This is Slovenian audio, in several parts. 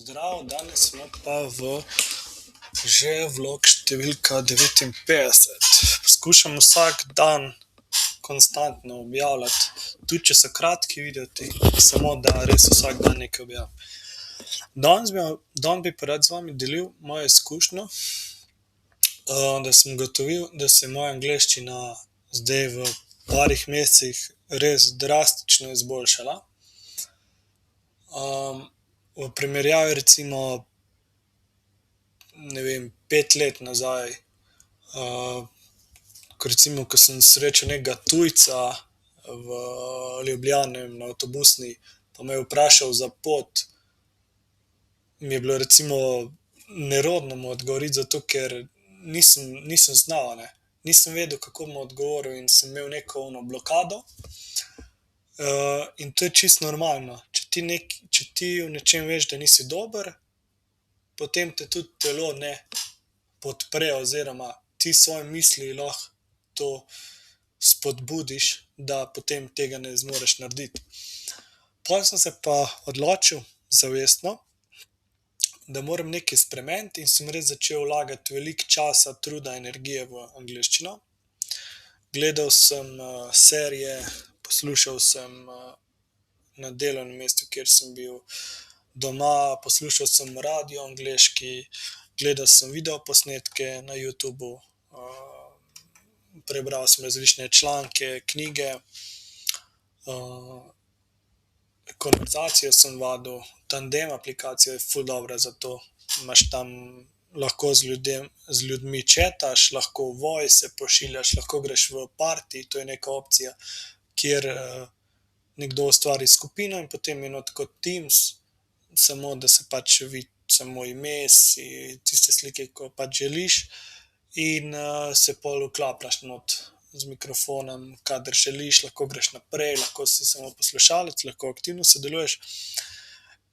Zdravo, danes smo pa že vlog številka 59. Poskušam vsak dan konstantno objavljati, tudi če so kratki videi, samo da res vsak dan nekaj objavim. Danes bi pa rad z vami delil mojo izkušnjo, da sem ugotovil, da se je moja angleščina zdaj v parih mesecih res drastično izboljšala. V primerjavi recimo, 5 let nazaj, ko sem srečal nekega tujca v Ljubljani na avtobusni, pa me je vprašal za pot, mi je bilo recimo nerodno mu odgovoriti, zato ker nisem znal, ne. Nisem vedel, kako bom odgovoril, in sem imel neko blokado. In to je čisto normalno. Če ti v nečem veš, da nisi dober, potem te tudi telo ne podpre oziroma ti s svojimi misli lahko to spodbudiš, da potem tega ne zmoreš narediti. Pol sem se pa odločil zavestno, da moram nekaj spremeniti, in sem res začel vlagati veliko časa, truda, energije v angleščino. Gledal sem serije, poslušal sem na delovnem mestu, kjer sem bil, doma poslušal sem radio angleški, gledal sem videoposnetke na YouTubu, prebral sem različne članke, knjige, konverzacijo sem vadil, Tandem aplikacija je ful dobra za to. Imaš tam, lahko z ljudmi chataš, lahko voice pošiljaš, lahko greš v party, to je neka opcija, kjer nekdo ustvari skupino in potem je not kot Teams, samo da se pač vidi samo ime, tiste slike, ko pač želiš, in se pol vklapljaš not z mikrofonom, kadar želiš, lahko greš naprej, lahko si samo poslušalec, lahko aktivno sodeluješ.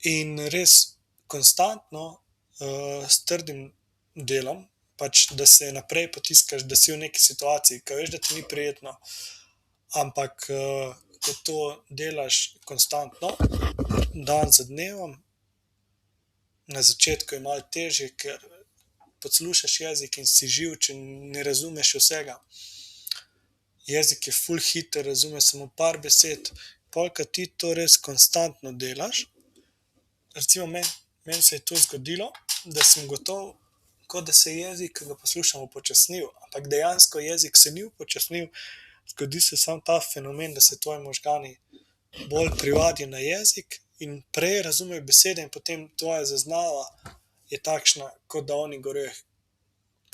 In res konstantno, s trdim delom, pač da se naprej potiskaš, da si v neki situaciji, ko veš, da ti ni prijetno, ampak ko to delaš konstantno, dan za dnevom, na začetku je malo težje, ker poslušaš jezik in si živ, če ne razumeš vsega. Jezik je ful hiter, razumeš samo par besed, pol ko ti to res konstantno delaš, recimo meni se je to zgodilo, da sem ugotovil, kot da se je jezik, ki ga poslušam, upočasnil, ampak dejansko jezik se ni upočasnil, zgodi se samo ta fenomen, da se tvoji možgani bolj privadijo na jezik in prej razumejo besede in potem tvoja zaznava je takšna, kot da oni govorijo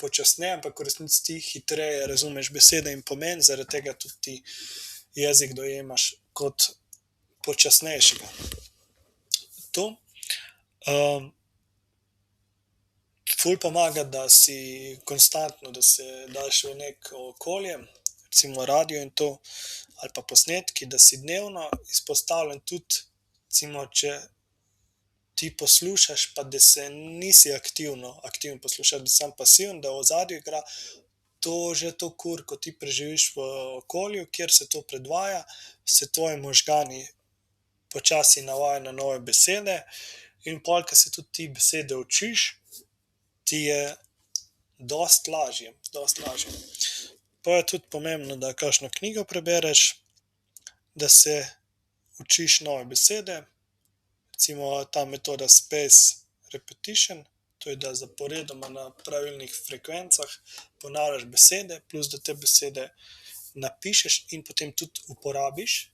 počasneje, ampak v resnici ti hitreje razumeš besede in pomen, zaradi tega tudi ti jezik dojemaš kot počasnejšega. To. Ful pomaga, da si konstantno, da se daš v neko okolje, recimo radio in to, ali pa posnetki, da si dnevno izpostavljen tudi, recimo, če ti poslušaš, pa da se nisi aktiven poslušač, da si samo pasiven, da v ozadju igra, to že to ko ti preživiš v okolju, kjer se to predvaja, se tvoji možgani počasi navajajo na nove besede in pol, ko se tudi ti besede učiš, ti je dosti lažje. Pa je tudi pomembno, da kakšno knjigo prebereš, da se učiš nove besede, recimo ta metoda Spaced Repetition, to je, da zaporedoma na pravilnih frekvencah ponavljaš besede, plus da te besede napišeš in potem tudi uporabiš,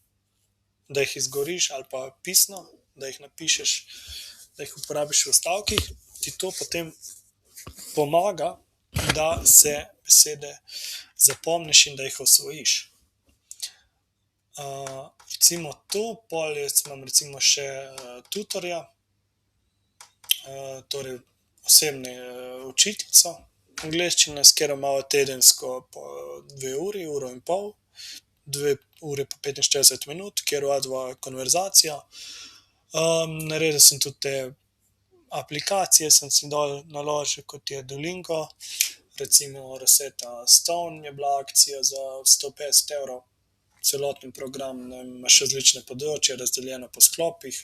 da jih izgovoriš, ali pa pisno, da jih napišeš, da jih uporabiš v stavkih, ti to potem pomaga, da se besede zapomniš in da jih osvojiš. Recimo to, pol jaz imam recimo še tutorja, torej osebno učiteljico angleščine, s katero imava tedensko po 2 uri, 1,5 ure, 2 ure pa 45 minut, kjer vadva konverzacijo. Naredil sem tudi te aplikacije, sem si dol naložil, kot je Duolingo, recimo Rosetta Stone je bila akcija za 150 evrov. celoten program, ne vem, imaš različne področja, razdeljeno po sklopih,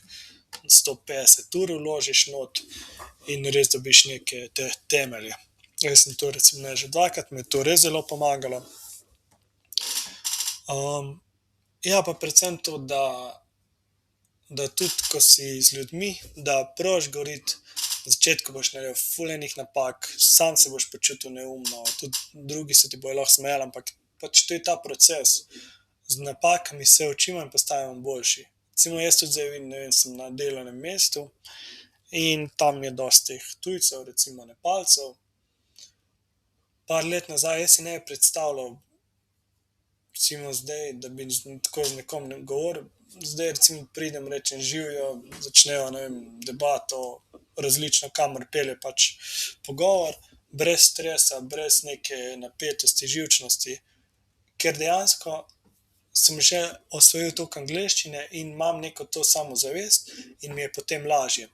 150 ur vložiš not in res dobiš neke te temelje. Jaz sem to recimo naredil že dvakrat, mi je to res zelo pomagalo. Ja, pa predvsem to, da tudi, ko si z ljudmi, da probaš govoriti, na začetku boš naredil ful enih napak, sam se boš počutil neumno, tudi drugi se ti bojo lahko smejali, ampak pač to je ta proces. Z napakami se učimo in postajamo boljši. Recimo jaz tudi zdaj vidim, ne vem, sem na delovnem mestu in tam je dosti teh tujcev, recimo Nepalcev. Par let nazaj jaz si ne bi predstavljal, recimo zdaj, da bi tako z nekom govoril, zdaj recimo pridem, rečem živijo, začnejo, ne vem, debato, različno, kamor pelje pač pogovor, brez stresa, brez neke napetosti, živčnosti, ker dejansko sem že osvojil toliko angleščine in imam neko to samozavest in mi je potem lažje.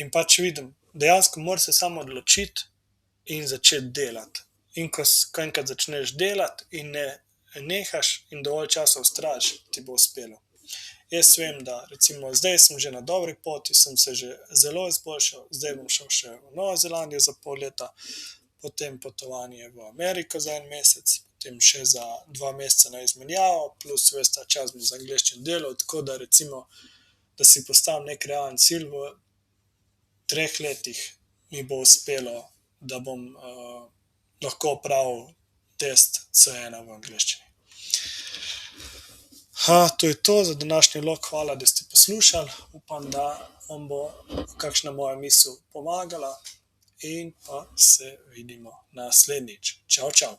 In pač vidim, dejansko moraš se samo odločiti in začeti delati. In ko enkrat začneš delati in ne nehaš in dovolj časa vztrajaš, ti bo uspelo. Jaz vem, da recimo zdaj sem že na dobri poti, sem se že zelo izboljšal, zdaj bom šel še v Novo Zelandijo za pol leta, potem potovanje v Ameriko za 1 mesec, potem še za 2 meseca na izmenjavo, plus ves ta čas bom z angleščino delal, tako da recimo, da si postavim nek realen cilj, v 3 letih mi bo uspelo, da bom lahko opravil test C1 v angleščini. To je to za današnji vlog, hvala, da ste poslušali, upam, da vam bo kakšna moja misel pomagala in pa se vidimo naslednjič. Čau, čau.